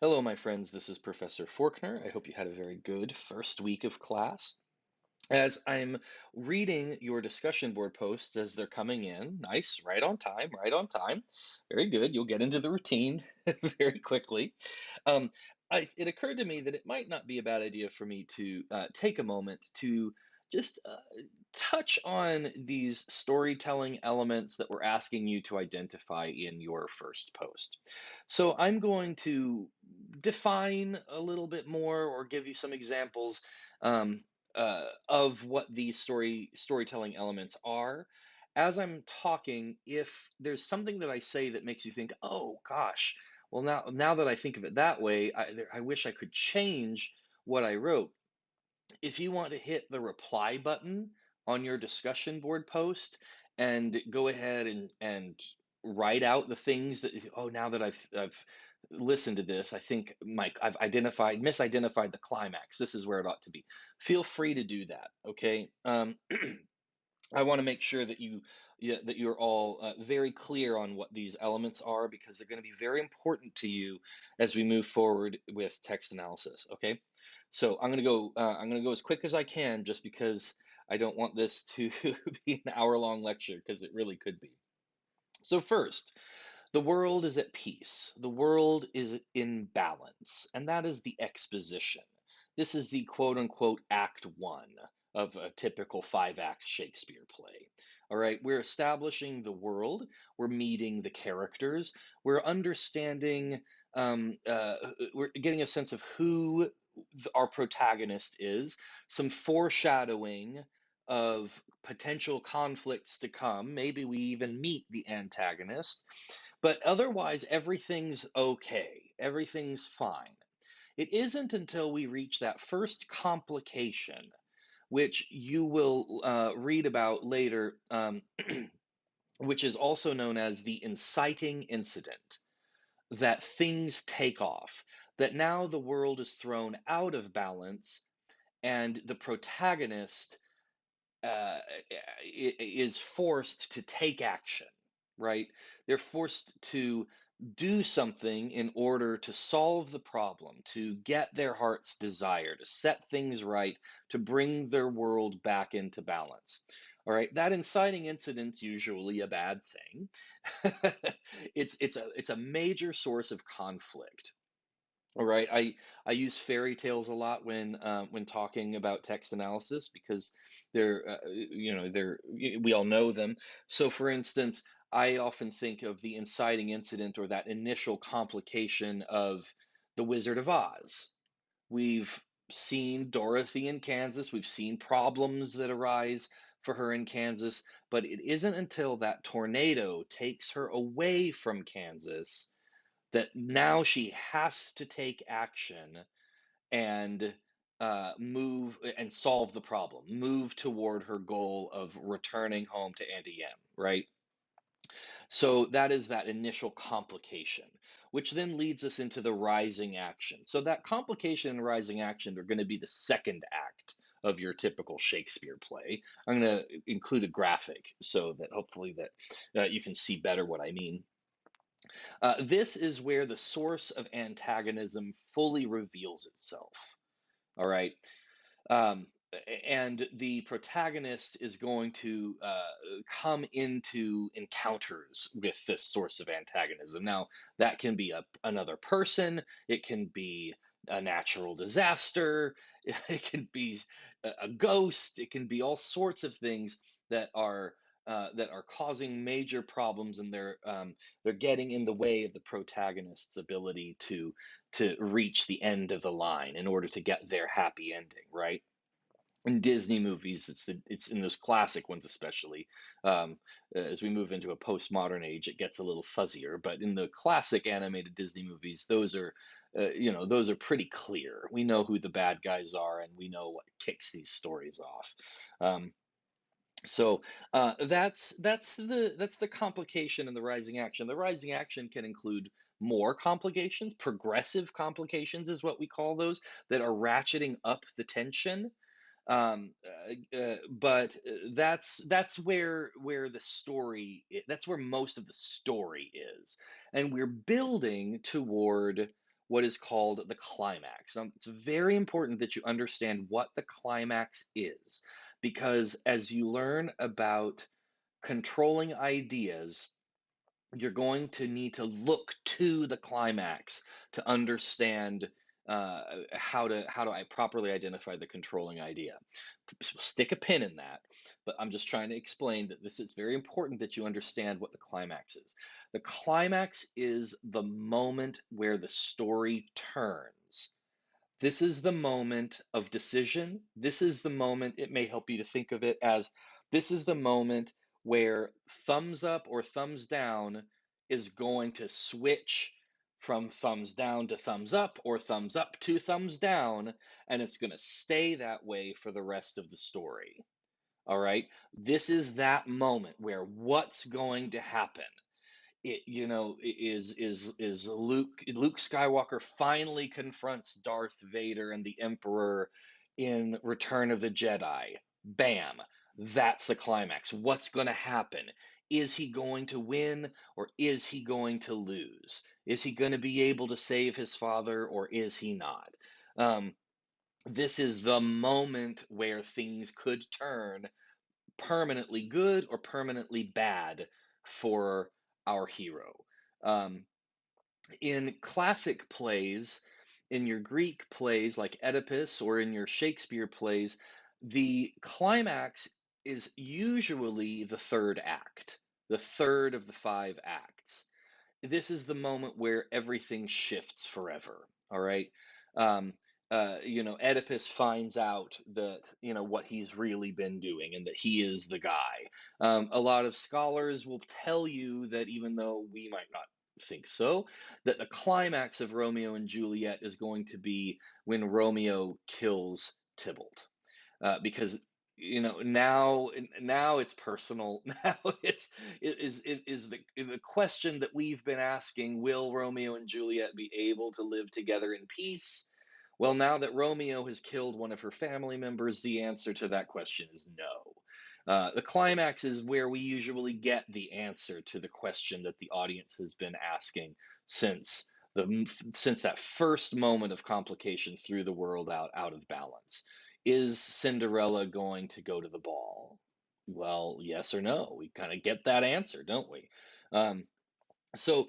Hello, my friends. This is Professor Forkner. I hope you had a very good first week of class. As I'm reading your discussion board posts as they're coming in, nice, right on time, right on time. Very good. You'll get into the routine very quickly. Um, it occurred to me that it might not be a bad idea for me to take a moment to just touch on these storytelling elements that we're asking you to identify in your first post. So I'm going to define a little bit more or give you some examples of what these storytelling elements are. As I'm talking, if there's something that I say that makes you think, "Oh gosh, well now that I think of it that way, I wish I could change what I wrote." If you want to hit the reply button on your discussion board post and go ahead and write out the things that, oh, now that I've listened to this, I think I've misidentified the climax. This is where it ought to be. Feel free to do that, okay? I want to make sure that that you're all very clear on what these elements are, because they're going to be very important to you as we move forward with text analysis. Okay, so I'm going to go as quick as I can, just because I don't want this to be an hour-long lecture, because it really could be. So first, the world is at peace. The world is in balance, and that is the exposition. This is the quote unquote act one of a typical five-act Shakespeare play. All right, we're establishing the world, we're meeting the characters, we're understanding, we're getting a sense of who our protagonist is, some foreshadowing of potential conflicts to come. Maybe we even meet the antagonist, but otherwise, everything's okay. Everything's fine. It isn't until we reach that first complication, which you will read about later, which is also known as the inciting incident, that things take off, that now the world is thrown out of balance, and the protagonist is forced to take action, right? They're forced to do something in order to solve the problem, to get their heart's desire, to set things right, to bring their world back into balance. All right, that inciting incident's usually a bad thing. It's a major source of conflict. All right, I use fairy tales a lot when talking about text analysis, because they're we all know them. So for instance, I often think of the inciting incident, or that initial complication of The Wizard of Oz. We've seen Dorothy in Kansas, we've seen problems that arise for her in Kansas, but it isn't until that tornado takes her away from Kansas that now she has to take action and move and solve the problem, move toward her goal of returning home to Auntie Em, right? So that is that initial complication, which then leads us into the rising action. So that complication and rising action are going to be the second act of your typical Shakespeare play. I'm going to include a graphic so that hopefully that you can see better what I mean. This is where the source of antagonism fully reveals itself. All right. Um, and the protagonist is going to come into encounters with this source of antagonism. Now, that can be another person, it can be a natural disaster, it can be a ghost, it can be all sorts of things that are causing major problems, and they're getting in the way of the protagonist's ability to reach the end of the line in order to get their happy ending, right? In Disney movies, it's in those classic ones especially. As we move into a postmodern age, it gets a little fuzzier. But in the classic animated Disney movies, those are pretty clear. We know who the bad guys are, and we know what kicks these stories off. Um, that's the complication and the rising action. The rising action can include more complications. Progressive complications is what we call those, that are ratcheting up the tension. But that's where the that's where most of the story is, and we're building toward what is called the climax. It's very important that you understand what the climax is, because as you learn about controlling ideas, you're going to need to look to the climax to understand how to I properly identify the controlling idea. Stick a pin in that, but I'm just trying to explain that this is very important that you understand what the climax is. The climax is the moment where the story turns. This is the moment of decision. This is the moment, it may help you to think of it as this is the moment where thumbs up or thumbs down is going to switch from thumbs down to thumbs up or thumbs up to thumbs down, and it's going to stay that way for the rest of the story. All right. This is that moment where what's going to happen? Is Luke Skywalker finally confronts Darth Vader and the Emperor in Return of the Jedi. Bam, that's the climax. What's going to happen? Is he going to win or is he going to lose? Is he going to be able to save his father or is he not? Um, this is the moment where things could turn permanently good or permanently bad for our hero. Um, in classic plays, in your Greek plays like Oedipus or in your Shakespeare plays, the climax is usually the third act, the third of the five acts. This is the moment where everything shifts forever. All right. Um, Oedipus finds out that, what he's really been doing and that he is the guy. A lot of scholars will tell you that even though we might not think so, that the climax of Romeo and Juliet is going to be when Romeo kills Tybalt, because now it's personal. Now it is the question that we've been asking: will Romeo and Juliet be able to live together in peace? Well, now that Romeo has killed one of her family members, the answer to that question is no. The climax is where we usually get the answer to the question that the audience has been asking since since that first moment of complication threw the world out of balance. Is Cinderella going to go to the ball? Well, yes or no. We kind of get that answer, don't we? Um, so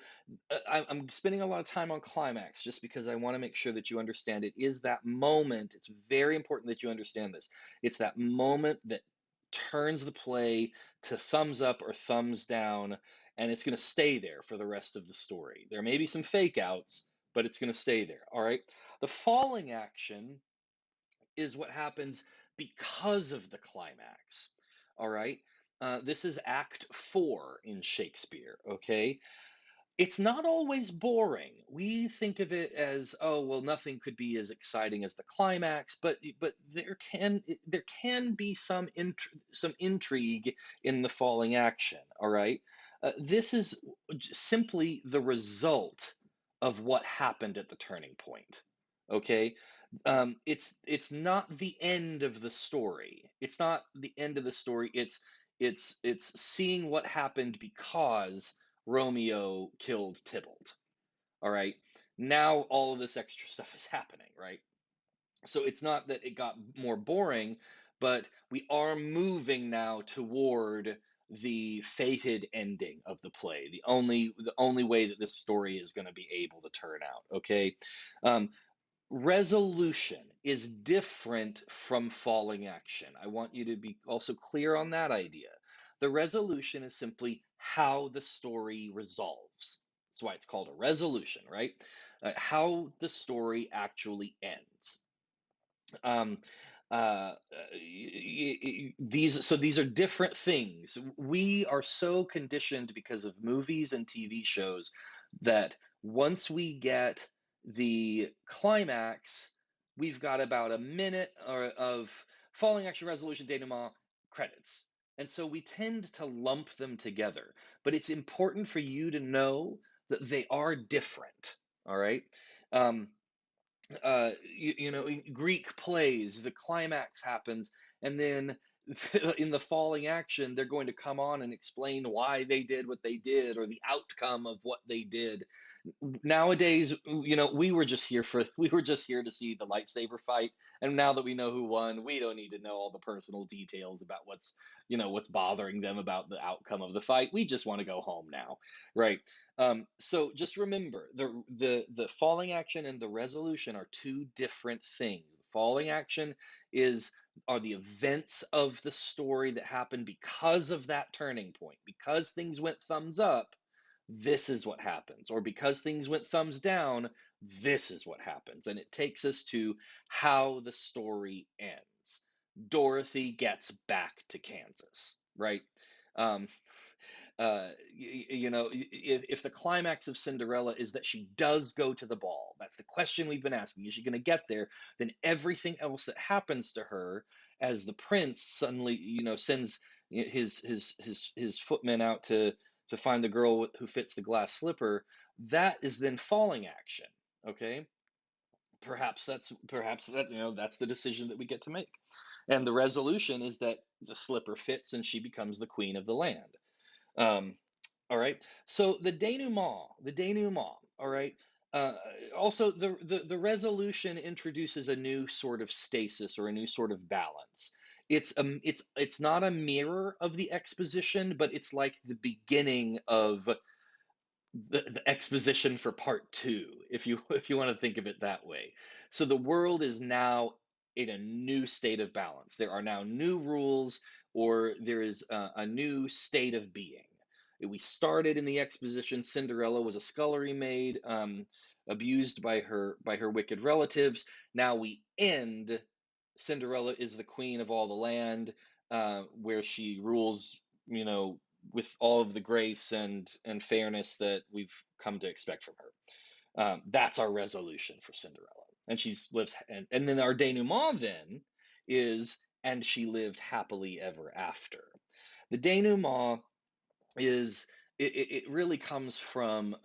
I'm spending a lot of time on climax just because I want to make sure that you understand it is that moment. It's very important that you understand this. It's that moment that turns the play to thumbs up or thumbs down, and it's going to stay there for the rest of the story. There may be some fake outs, but it's going to stay there. All right. The falling action is what happens because of the climax. All right. This is Act 4 in Shakespeare. Okay. It's not always boring. We think of it as, oh, well, nothing could be as exciting as the climax, but there can be some intrigue in the falling action. All right. This is simply the result of what happened at the turning point. Okay. It's not the end of the story. It's not the end of the story. It's seeing what happened because Romeo killed Tybalt. All right. Now all of this extra stuff is happening, right? So it's not that it got more boring, but we are moving now toward the fated ending of the play. The only way that this story is going to be able to turn out. Okay. Um, Resolution is different from falling action. I want you to be also clear on that idea. The resolution is simply how the story resolves. That's why it's called a resolution, right? How the story actually ends. Um, these are different things. We are so conditioned because of movies and TV shows that once we get the climax, we've got about a minute of falling action resolution denouement credits. And so we tend to lump them together. But it's important for you to know that they are different. All right. Um, in Greek plays, the climax happens, and then in the falling action, they're going to come on and explain why they did what they did or the outcome of what they did. Nowadays, we were just here to see the lightsaber fight, and now that we know who won, we don't need to know all the personal details about what's bothering them about the outcome of the fight. We just want to go home now, right? So just remember, the falling action and the resolution are two different things. The falling action is are the events of the story that happened because of that turning point, because things went thumbs up, this is what happens. Or because things went thumbs down, this is what happens. And it takes us to how the story ends. Dorothy gets back to Kansas, right? Um, if the climax of Cinderella is that she does go to the ball, that's the question we've been asking. Is she going to get there? Then everything else that happens to her, as the prince suddenly, sends his footmen out to find the girl who fits the glass slipper, that is then falling action. Okay, perhaps that's the decision that we get to make, and the resolution is that the slipper fits and she becomes the queen of the land. Um, all right. So the denouement. All right. Uh, Also, the resolution introduces a new sort of stasis or a new sort of balance. It's not a mirror of the exposition, but it's like the beginning of the exposition for part two, if you want to think of it that way. So the world is now in a new state of balance. There are now new rules, or there is a new state of being. We started in the exposition. Cinderella was a scullery maid, abused by her wicked relatives. Now we end. Cinderella is the queen of all the land, where she rules, with all of the grace and fairness that we've come to expect from her. That's our resolution for Cinderella, and and then our denouement then is, and she lived happily ever after. The denouement is it really comes from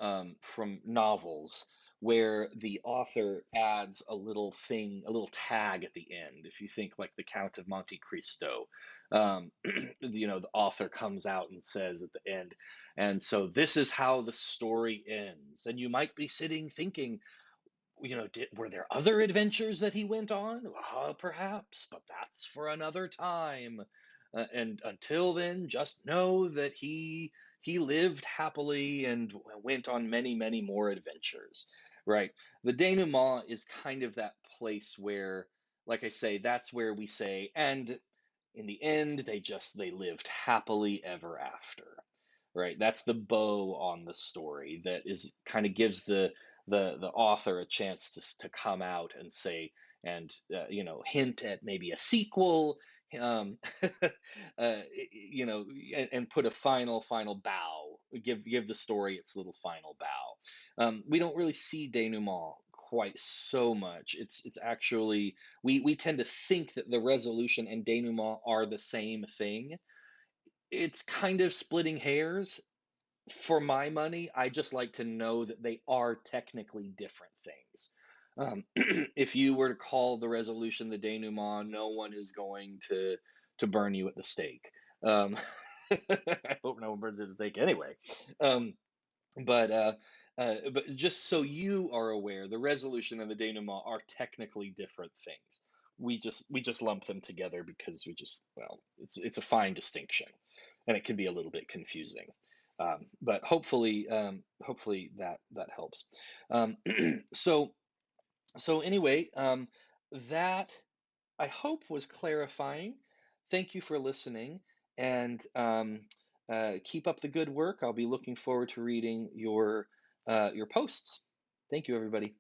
novels where the author adds a little thing, a little tag at the end. If you think like the Count of Monte Cristo, the author comes out and says at the end, and so this is how the story ends. And you might be sitting thinking, were there other adventures that he went on? Perhaps, but that's for another time. And until then, just know that he lived happily and went on many, many more adventures. Right. The denouement is kind of that place where, like I say, that's where we say, and in the end, they lived happily ever after. Right. That's the bow on the story that is kind of gives the author a chance to come out and say, and hint at maybe a sequel, um, and put a final bow, give the story its little final bow. We don't really see denouement quite so much. It's actually, we tend to think that the resolution and denouement are the same thing. It's kind of splitting hairs. For my money, I just like to know that they are technically different things. If you were to call the resolution the denouement, no one is going to burn you at the stake. I hope no one burns at the stake anyway. Um, but just so you are aware, the resolution and the denouement are technically different things. We just lump them together because it's a fine distinction, and it can be a little bit confusing. But hopefully that helps. Um, so so anyway, that I hope was clarifying. Thank you for listening, and keep up the good work. I'll be looking forward to reading your posts. Thank you, everybody.